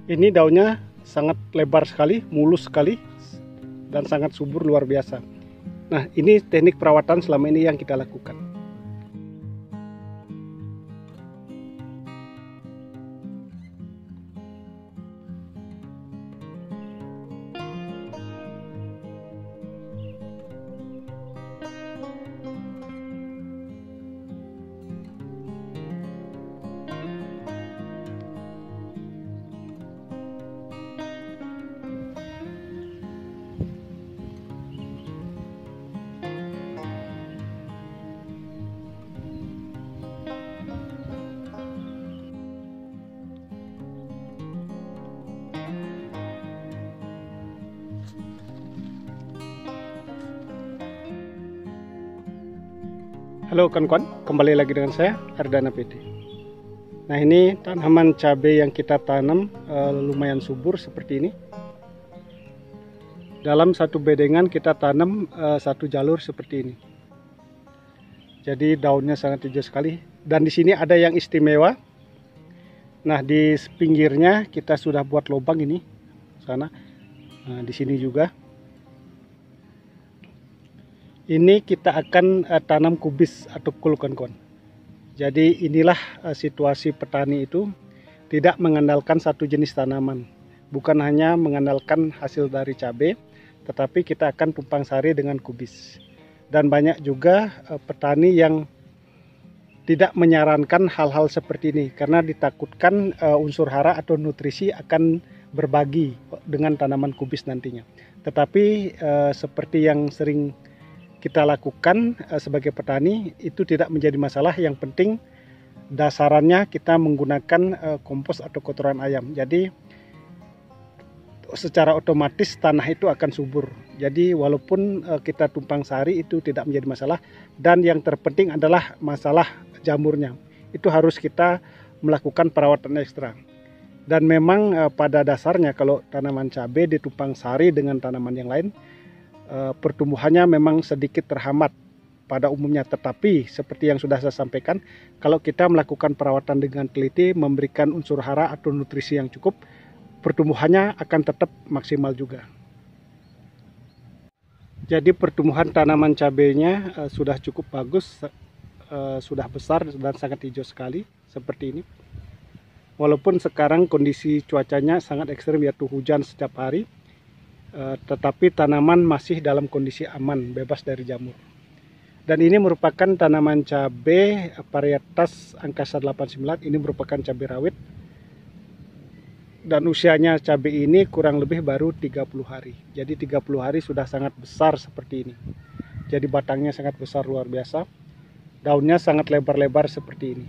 Ini daunnya sangat lebar sekali, mulus sekali, dan sangat subur luar biasa. Nah, ini teknik perawatan selama ini yang kita lakukan. Halo kawan-kawan, kembali lagi dengan saya Ardana PT. Nah, ini tanaman cabai yang kita tanam lumayan subur seperti ini. Dalam satu bedengan kita tanam satu jalur seperti ini. Jadi daunnya sangat hijau sekali. Dan di sini ada yang istimewa. Nah, di pinggirnya kita sudah buat lubang ini sana. Nah, di sini juga. Ini kita akan tanam kubis atau kul, kawan-kawan. Jadi inilah situasi petani itu tidak mengandalkan satu jenis tanaman. Bukan hanya mengandalkan hasil dari cabai, tetapi kita akan tumpang sari dengan kubis. Dan banyak juga petani yang tidak menyarankan hal-hal seperti ini karena ditakutkan unsur hara atau nutrisi akan berbagi dengan tanaman kubis nantinya. Tetapi seperti yang sering kita lakukan sebagai petani itu tidak menjadi masalah. Yang penting dasarannya kita menggunakan kompos atau kotoran ayam. Jadi secara otomatis tanah itu akan subur. Jadi walaupun kita tumpang sari itu tidak menjadi masalah. Dan yang terpenting adalah masalah jamurnya. Itu harus kita melakukan perawatan ekstra. Dan memang pada dasarnya kalau tanaman cabai ditumpang sari dengan tanaman yang lain, pertumbuhannya memang sedikit terhambat pada umumnya, tetapi seperti yang sudah saya sampaikan, kalau kita melakukan perawatan dengan teliti, memberikan unsur hara atau nutrisi yang cukup, pertumbuhannya akan tetap maksimal juga. Jadi pertumbuhan tanaman cabainya sudah cukup bagus, sudah besar dan sangat hijau sekali seperti ini. Walaupun sekarang kondisi cuacanya sangat ekstrim, yaitu hujan setiap hari, tetapi tanaman masih dalam kondisi aman, bebas dari jamur. Dan ini merupakan tanaman cabai varietas Angkasa 89. Ini merupakan cabai rawit. Dan usianya cabai ini kurang lebih baru 30 hari. Jadi 30 hari sudah sangat besar seperti ini. Jadi batangnya sangat besar luar biasa. Daunnya sangat lebar-lebar seperti ini.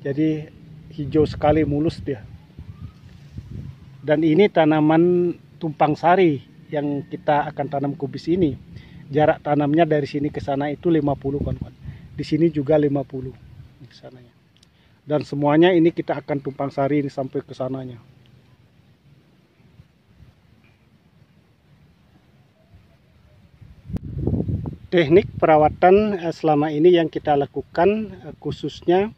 Jadi hijau sekali, mulus dia. Dan ini tanaman tumpang sari yang kita akan tanam kubis ini. Jarak tanamnya dari sini ke sana itu 50, kawan-kawan. Di sini juga 50 ke sananya. Dan semuanya ini kita akan tumpang sari ini sampai ke sananya. Teknik perawatan selama ini yang kita lakukan khususnya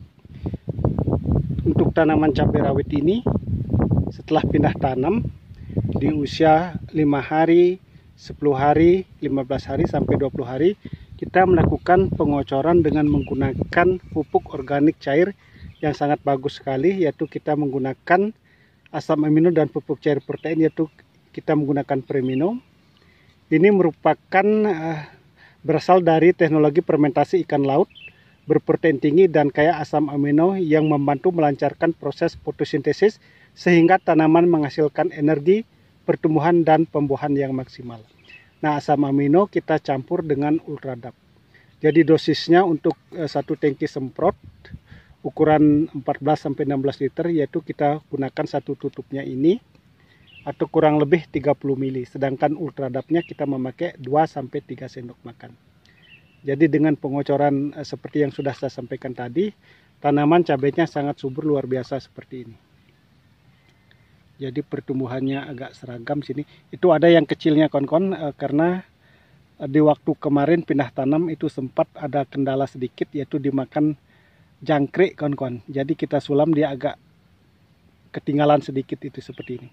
untuk tanaman cabai rawit ini, setelah pindah tanam di usia 5 hari, 10 hari, 15 hari, sampai 20 hari, kita melakukan pengocoran dengan menggunakan pupuk organik cair yang sangat bagus sekali, yaitu kita menggunakan asam amino dan pupuk cair protein, yaitu kita menggunakan Premino. Ini merupakan berasal dari teknologi fermentasi ikan laut berprotein tinggi dan kaya asam amino yang membantu melancarkan proses fotosintesis sehingga tanaman menghasilkan energi pertumbuhan dan pembuahan yang maksimal. Nah, asam amino kita campur dengan Ultradap. Jadi dosisnya untuk satu tangki semprot ukuran 14-16 liter, yaitu kita gunakan satu tutupnya ini atau kurang lebih 30 ml. Sedangkan Ultradapnya kita memakai 2-3 sendok makan. Jadi dengan pengocoran seperti yang sudah saya sampaikan tadi, tanaman cabainya sangat subur luar biasa seperti ini. Jadi pertumbuhannya agak seragam sini. Itu ada yang kecilnya, kawan-kawan, karena di waktu kemarin pindah tanam itu sempat ada kendala sedikit, yaitu dimakan jangkrik, kawan-kawan. Jadi kita sulam dia agak ketinggalan sedikit itu seperti ini.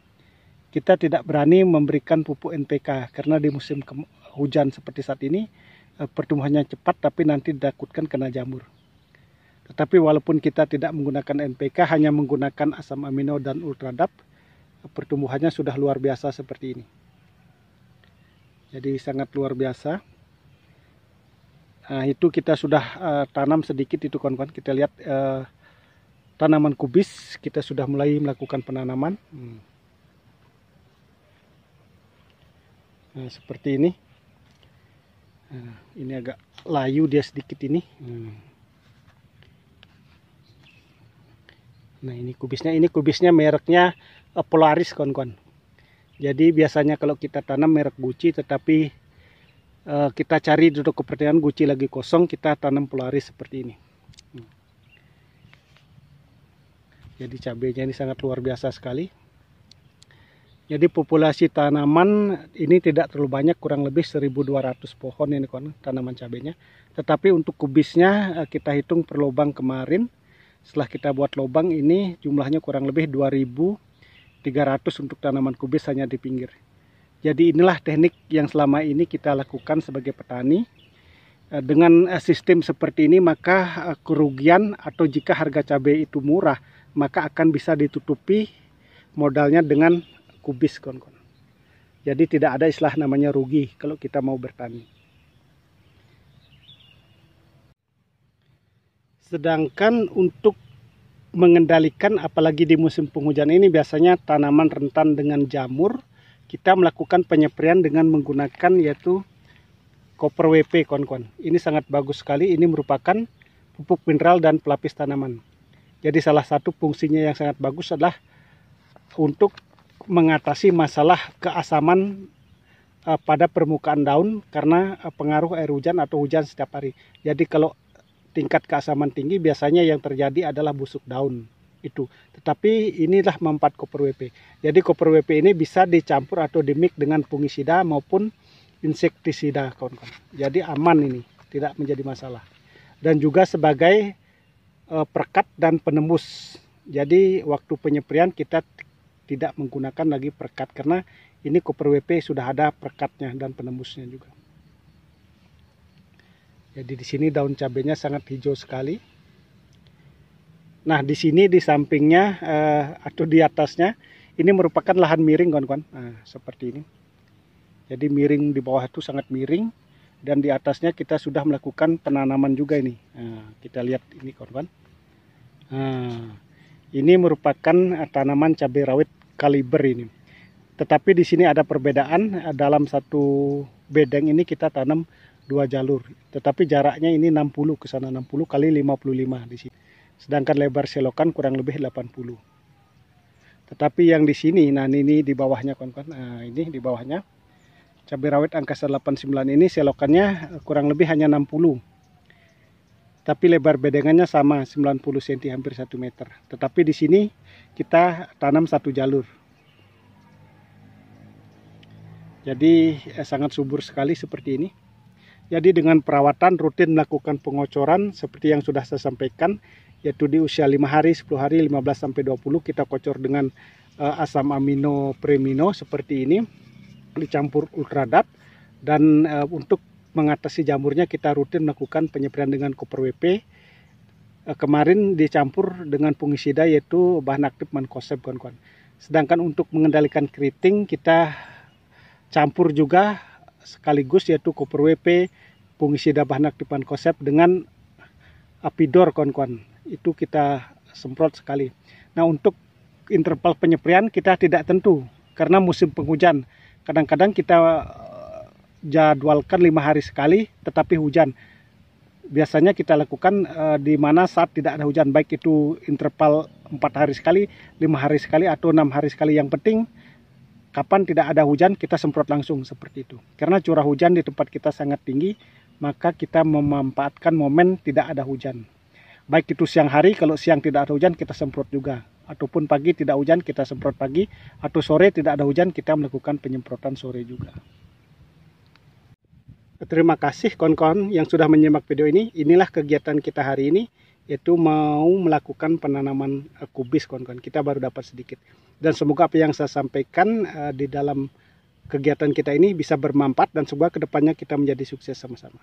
Kita tidak berani memberikan pupuk NPK karena di musim hujan seperti saat ini pertumbuhannya cepat, tapi nanti ditakutkan kena jamur. Tetapi walaupun kita tidak menggunakan NPK, hanya menggunakan asam amino dan Ultradap, pertumbuhannya sudah luar biasa seperti ini. Jadi sangat luar biasa. Nah, itu kita sudah tanam sedikit itu kawan-kawan. Kita lihat tanaman kubis kita sudah mulai melakukan penanaman. Nah, seperti ini. Nah, ini agak layu dia sedikit ini. Nah, ini kubisnya mereknya Polaris kawan-kawan. Jadi biasanya kalau kita tanam merek Gucci, tetapi kita cari duduk kepercayaan Gucci lagi kosong, kita tanam Polaris seperti ini. Jadi cabenya ini sangat luar biasa sekali. Jadi populasi tanaman ini tidak terlalu banyak, kurang lebih 1.200 pohon ini kawan, tanaman cabenya. Tetapi untuk kubisnya kita hitung per lubang kemarin. Setelah kita buat lubang ini jumlahnya kurang lebih 2.300 untuk tanaman kubis hanya di pinggir. Jadi inilah teknik yang selama ini kita lakukan sebagai petani. Dengan sistem seperti ini maka kerugian atau jika harga cabai itu murah, maka akan bisa ditutupi modalnya dengan kubis kawan-kawan. Jadi tidak ada istilah namanya rugi kalau kita mau bertani. Sedangkan untuk mengendalikan apalagi di musim penghujan ini biasanya tanaman rentan dengan jamur, kita melakukan penyempraian dengan menggunakan yaitu Copper WP kawan-kawan. Ini sangat bagus sekali, ini merupakan pupuk mineral dan pelapis tanaman. Jadi salah satu fungsinya yang sangat bagus adalah untuk mengatasi masalah keasaman pada permukaan daun karena pengaruh air hujan atau hujan setiap hari. Jadi kalau tingkat keasaman tinggi biasanya yang terjadi adalah busuk daun. Itu. Tetapi inilah manfaat Copper WP. Jadi Copper WP ini bisa dicampur atau dimix dengan fungisida maupun insektisida kawan-kawan. Jadi aman ini, tidak menjadi masalah. Dan juga sebagai perekat dan penembus. Jadi waktu penyempraian kita tidak menggunakan lagi perekat karena ini Copper WP sudah ada perekatnya dan penembusnya juga. Jadi di sini daun cabenya sangat hijau sekali. Nah, di sini di sampingnya atau di atasnya ini merupakan lahan miring kawan-kawan. Nah, seperti ini. Jadi miring di bawah itu sangat miring dan di atasnya kita sudah melakukan penanaman juga ini. Nah, kita lihat ini kawan-kawan. Nah, ini merupakan tanaman cabai rawit kaliber ini. Tetapi di sini ada perbedaan, dalam satu bedeng ini kita tanam 2 jalur. Tetapi jaraknya ini 60 ke sana, 60 kali 55 di sini. Sedangkan lebar selokan kurang lebih 80. Tetapi yang di sini, nah ini di bawahnya kawan-kawan. Nah, ini di bawahnya. Cabai rawit angkasa 89 ini selokannya kurang lebih hanya 60. Tapi lebar bedengannya sama 90 cm, hampir 1 meter. Tetapi di sini kita tanam 1 jalur. Jadi sangat subur sekali seperti ini. Jadi dengan perawatan rutin melakukan pengocoran seperti yang sudah saya sampaikan, yaitu di usia 5 hari, 10 hari, 15-20 kita kocor dengan asam amino premino seperti ini, dicampur Ultradap, dan untuk mengatasi jamurnya kita rutin melakukan penyempraian dengan Copper WP. Kemarin dicampur dengan fungisida yaitu bahan aktif mancozeb kawan-kawan. Sedangkan untuk mengendalikan keriting kita campur juga sekaligus yaitu Copper WP, fungisida bahan aktif mancozeb dengan Apidor kawan-kawan. Itu kita semprot sekali. Nah, untuk interval penyempraian kita tidak tentu karena musim penghujan. Kadang-kadang kita jadwalkan 5 hari sekali tetapi hujan. Biasanya kita lakukan di mana saat tidak ada hujan, baik itu interval 4 hari sekali, 5 hari sekali atau 6 hari sekali. Yang penting kapan tidak ada hujan kita semprot langsung seperti itu. Karena curah hujan di tempat kita sangat tinggi, maka kita memanfaatkan momen tidak ada hujan. Baik itu siang hari, kalau siang tidak ada hujan kita semprot juga. Ataupun pagi tidak hujan kita semprot pagi. Atau sore tidak ada hujan kita melakukan penyemprotan sore juga. Terima kasih kawan-kawan yang sudah menyimak video ini. Inilah kegiatan kita hari ini. yaitu mau melakukan penanaman kubis kawan-kawan. Kita baru dapat sedikit. Dan semoga apa yang saya sampaikan di dalam kegiatan kita ini bisa bermanfaat dan semoga kedepannya kita menjadi sukses sama-sama.